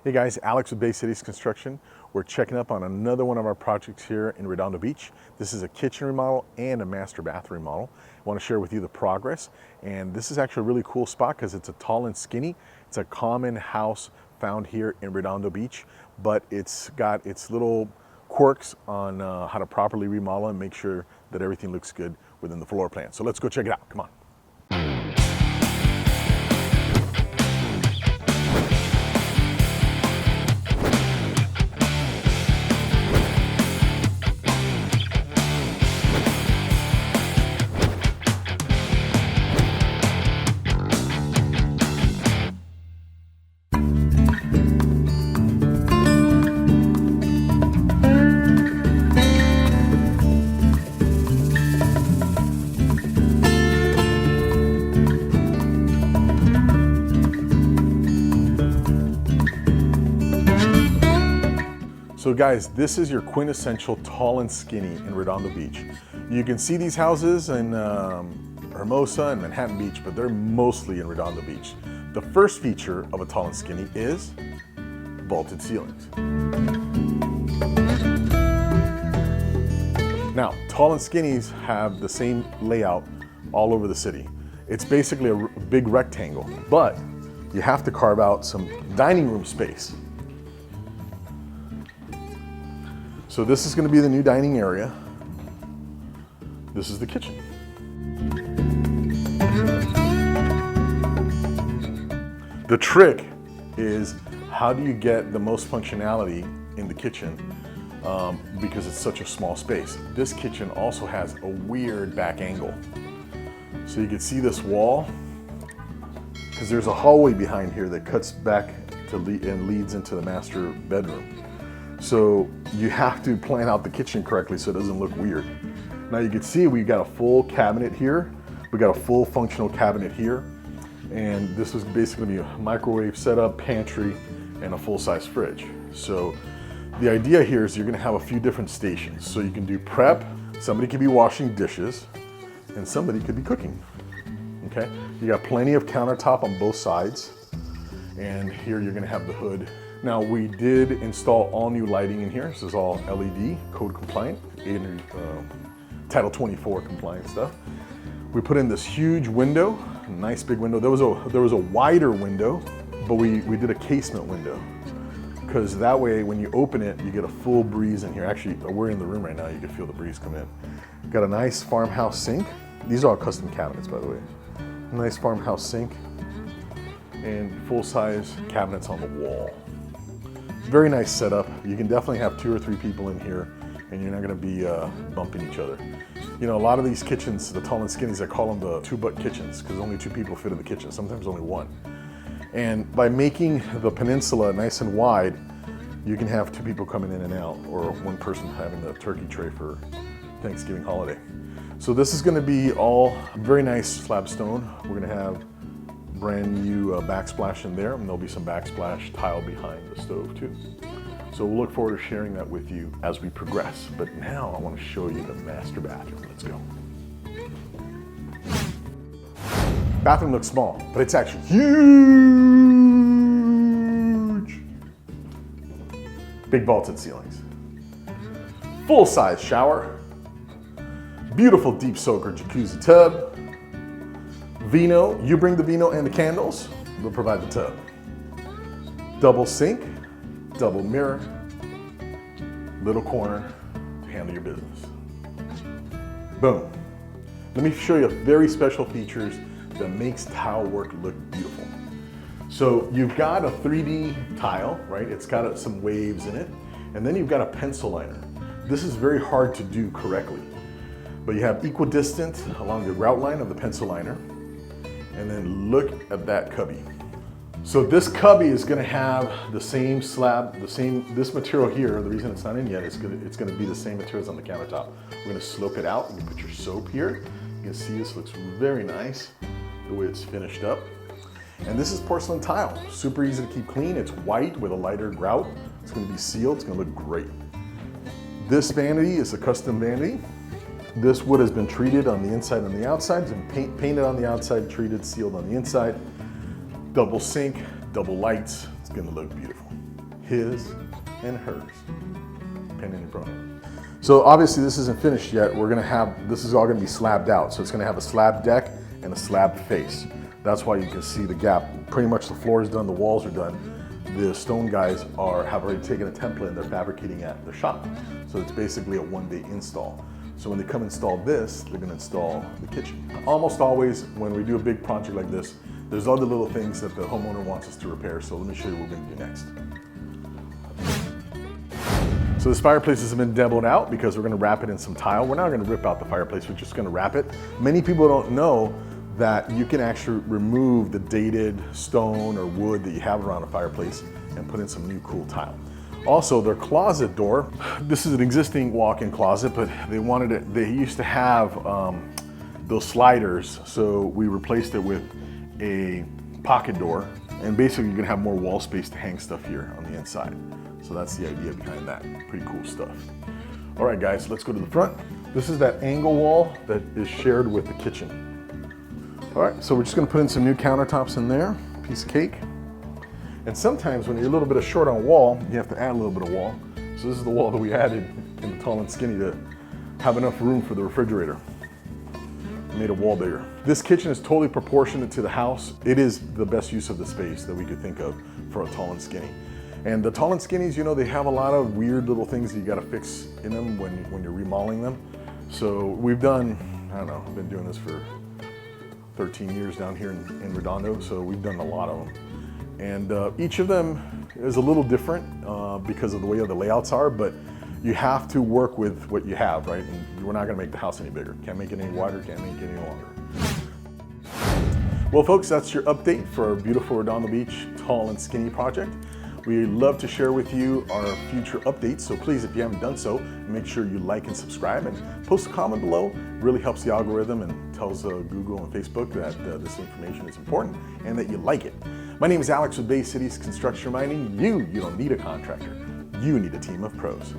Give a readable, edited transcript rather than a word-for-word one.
Hey guys, Alex with Bay Cities Construction. We're checking up on another one of our projects here in Redondo Beach. This is a kitchen remodel and a master bathroom remodel. I want to share with you the progress. And this is actually a really cool spot because it's a tall and skinny. It's a common house found here in Redondo Beach, but it's got its little quirks on how to properly remodel and make sure that everything looks good within the floor plan. So let's go check it out. Come on. So guys, this is your quintessential tall and skinny in Redondo Beach. You can see these houses in Hermosa and Manhattan Beach, but they're mostly in Redondo Beach. The first feature of a tall and skinny is vaulted ceilings. Now, tall and skinnies have the same layout all over the city. It's basically a big rectangle, but you have to carve out some dining room space. So this is going to be the new dining area. This is the kitchen. The trick is, how do you get the most functionality in the kitchen because it's such a small space. This kitchen also has a weird back angle. So you can see this wall, because there's a hallway behind here that cuts back to and leads into the master bedroom. So you have to plan out the kitchen correctly so it doesn't look weird. Now you can see we've got a full cabinet here. We got a full functional cabinet here. And this is basically be a microwave setup, pantry, and a full-size fridge. So the idea here is you're gonna have a few different stations. So you can do prep, somebody could be washing dishes, and somebody could be cooking, okay? You got plenty of countertop on both sides. And here you're gonna have the hood. Now we did install all new lighting in here. This is all LED, code compliant, Title 24 compliant stuff. We put in this huge window, a nice big window. There was a wider window, but we did a casement window, because that way when you open it, you get a full breeze in here. Actually, we're in the room right now, you can feel the breeze come in. Got a nice farmhouse sink. These are all custom cabinets, by the way. Nice farmhouse sink and full-size cabinets on the wall. Very nice setup. You can definitely have 2 or 3 people in here and you're not gonna be bumping each other. You know, a lot of these kitchens, the tall and skinnies, I call them the 2-butt kitchens, because only 2 people fit in the kitchen, sometimes only 1. And by making the peninsula nice and wide, you can have 2 people coming in and out, or 1 person having the turkey tray for Thanksgiving holiday. So this is gonna be all very nice slab stone. We're gonna have brand new backsplash in there, and there'll be some backsplash tile behind the stove too. So we'll look forward to sharing that with you as we progress. But now I want to show you the master bathroom. Let's go. Bathroom looks small, but it's actually huge. Big vaulted ceilings. Full-size shower. Beautiful deep soaker jacuzzi tub. Vino, you bring the vino and the candles, we'll provide the tub. Double sink, double mirror, little corner to handle your business. Boom. Let me show you very special features that makes tile work look beautiful. So you've got a 3D tile, right? It's got some waves in it, and then you've got a pencil liner. This is very hard to do correctly, but you have equidistant along the route line of the pencil liner. And then look at that cubby. So this cubby is gonna have the same slab, this material here. The reason it's not in yet is it's gonna be the same materials on the countertop. We're gonna slope it out. You can put your soap here. You can see this looks very nice, the way it's finished up. And this is porcelain tile. Super easy to keep clean. It's white with a lighter grout. It's gonna be sealed. It's gonna look great. This vanity is a custom vanity. This wood has been treated on the inside and the outside. It's been painted on the outside, treated, sealed on the inside. Double sink, double lights. It's gonna look beautiful. His and hers, depending on your pronoun. So obviously this isn't finished yet. This is all gonna be slabbed out. So it's gonna have a slab deck and a slab face. That's why you can see the gap. Pretty much the floor is done, the walls are done. The stone guys have already taken a template and they're fabricating at the shop. So it's basically a one-day install. So when they come install this, they're gonna install the kitchen. Almost always when we do a big project like this, there's other little things that the homeowner wants us to repair. So let me show you what we're gonna do next. So this fireplace has been demoed out because we're gonna wrap it in some tile. We're not gonna rip out the fireplace, we're just gonna wrap it. Many people don't know that you can actually remove the dated stone or wood that you have around a fireplace and put in some new cool tile. Also, their closet door, this is an existing walk-in closet, but they used to have those sliders, so we replaced it with a pocket door, and basically you're gonna have more wall space to hang stuff here on the inside. So that's the idea behind that. Pretty cool stuff. All right, guys, let's go to the front. This is that angle wall that is shared with the kitchen. All right, so we're just gonna put in some new countertops in there, piece of cake. And sometimes when you're a little bit short on wall, you have to add a little bit of wall. So this is the wall that we added in the Tall and Skinny to have enough room for the refrigerator. We made a wall bigger. This kitchen is totally proportionate to the house. It is the best use of the space that we could think of for a Tall and Skinny. And the Tall and Skinnies, you know, they have a lot of weird little things that you gotta fix in them when you're remodeling them. So we've done, I don't know, I've been doing this for 13 years down here in Redondo, so we've done a lot of them. And each of them is a little different because of the way the layouts are, but you have to work with what you have, right? And we're not gonna make the house any bigger. Can't make it any wider, can't make it any longer. Well, folks, that's your update for our beautiful Redondo Beach Tall and Skinny project. We love to share with you our future updates, so please, if you haven't done so, make sure you like and subscribe and post a comment below. It really helps the algorithm and tells Google and Facebook that this information is important and that you like it. My name is Alex with Bay Cities Construction, reminding you don't need a contractor, you need a team of pros.